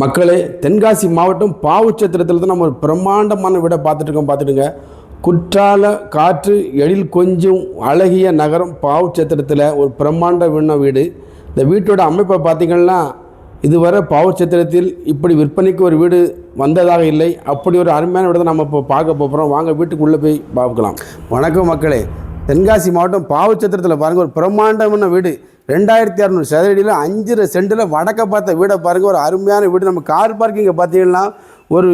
மக்களே, தென்காசி மாவட்டம் பாவுச்சத்திரத்தில் தான் நம்ம ஒரு பிரம்மாண்டமான வீடை பார்த்துட்டுங்க. குற்றால காற்று எழில் கொஞ்சம் அழகிய நகரம் பாவுச்சத்திரத்தில் ஒரு பிரம்மாண்ட வீடு. இந்த வீட்டோட அமைப்பை பார்த்திங்கன்னா இதுவரை பாவுச்சத்திரத்தில் இப்படி விற்பனைக்கு ஒரு வீடு வந்ததாக இல்லை. அப்படி ஒரு அருமையான வீடை தான் நம்ம இப்போ பார்க்க போகிறோம். வாங்க வீட்டுக்குள்ளே போய் பார்க்கலாம். வணக்கம் மக்களே, தென்காசி மாவட்டம் பாவுச்சத்திரத்தில் பாருங்கள், ஒரு பிரம்மாண்டமான வீடு 2600 சதுரடியில் 5 சென்டில் வடக்க பார்த்த வீடை பாருங்கள். ஒரு அருமையான வீடு. நம்ம கார் பார்க்கிங்கை பார்த்தீங்கன்னா ஒரு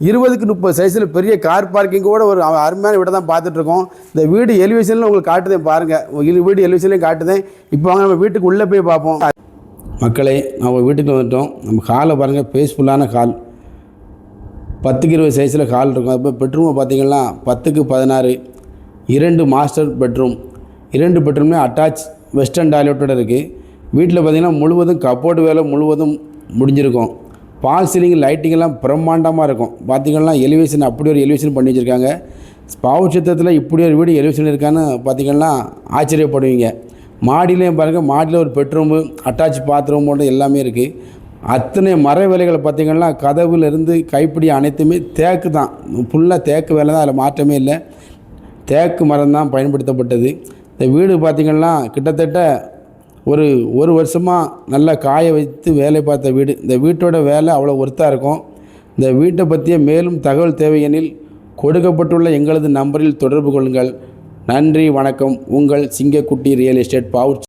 20க்கு 30 சைஸில் பெரிய கார் பார்க்கிங்கோட ஒரு அருமையான வீடை தான் பார்த்துட்ருக்கோம். இந்த வீடு எலிவேஷனில் உங்களுக்கு காட்டுதேன் பாருங்கள். வீடு எலிவேஷன்லேயும் காட்டுதேன். இப்போ வாங்க நம்ம வீட்டுக்கு உள்ளே போய் பார்ப்போம். மக்களே, நம்ம வீட்டுக்கு வந்துட்டோம். நம்ம ஹாலை பாருங்கள், பீஸ்ஃபுல்லான ஹால். 10க்கு 20 சைஸில் ஹால் இருக்கும். அப்போ பெட்ரூமை பார்த்திங்கன்னா 10க்கு 16, 2 மாஸ்டர் பெட்ரூம். 2 பெட்ரூம்லேயே அட்டாச் வெஸ்டர்ன் டாய்லெட்டோடு இருக்குது. வீட்டில் பார்த்திங்கன்னா முழுவதும் கப்போர்டு வேலை முழுவதும் முடிஞ்சிருக்கும். பால் சீலிங் லைட்டிங்கெல்லாம் பிரம்மாண்டமாக இருக்கும். பார்த்திங்கன்னா எலிவேஷன் அப்படி ஒரு எலிவேஷன் பண்ணி வச்சுருக்காங்க. பாவுச்சத்திரத்தில் இப்படி ஒரு வீடு எலிவேஷன் இருக்கான்னு பார்த்திங்கன்னா ஆச்சரியப்படுவீங்க. மாடியிலையும் பாருங்கள், மாடியில் ஒரு பெட்ரூமு, அட்டாச் பாத்ரூம் போன்ற எல்லாமே இருக்குது. அத்தனை மர வேலைகளை பார்த்திங்கன்னா கதவுலேருந்து கைப்பிடி அனைத்துமே தேக்கு தான். ஃபுல்லாக தேக்கு வேலை தான், அதில் மாற்றமே இல்லை. தேக்கு மரம் தான் பயன்படுத்தப்பட்டது. இந்த வீடு பார்த்திங்கன்னா கிட்டத்தட்ட ஒரு வருஷமாக நல்லா காய வைத்து வேலை பார்த்த வீடு. இந்த வீட்டோட வேலை அவ்வளோ ஒர்த்தாக இருக்கும். இந்த வீட்டை பற்றிய மேலும் தகவல் தேவையெனில் கொடுக்கப்பட்டுள்ள எங்களது நம்பரில் தொடர்பு கொள்ளுங்கள். நன்றி, வணக்கம். உங்கள் சிங்கக்குட்டி ரியல் எஸ்டேட் பாவுச்.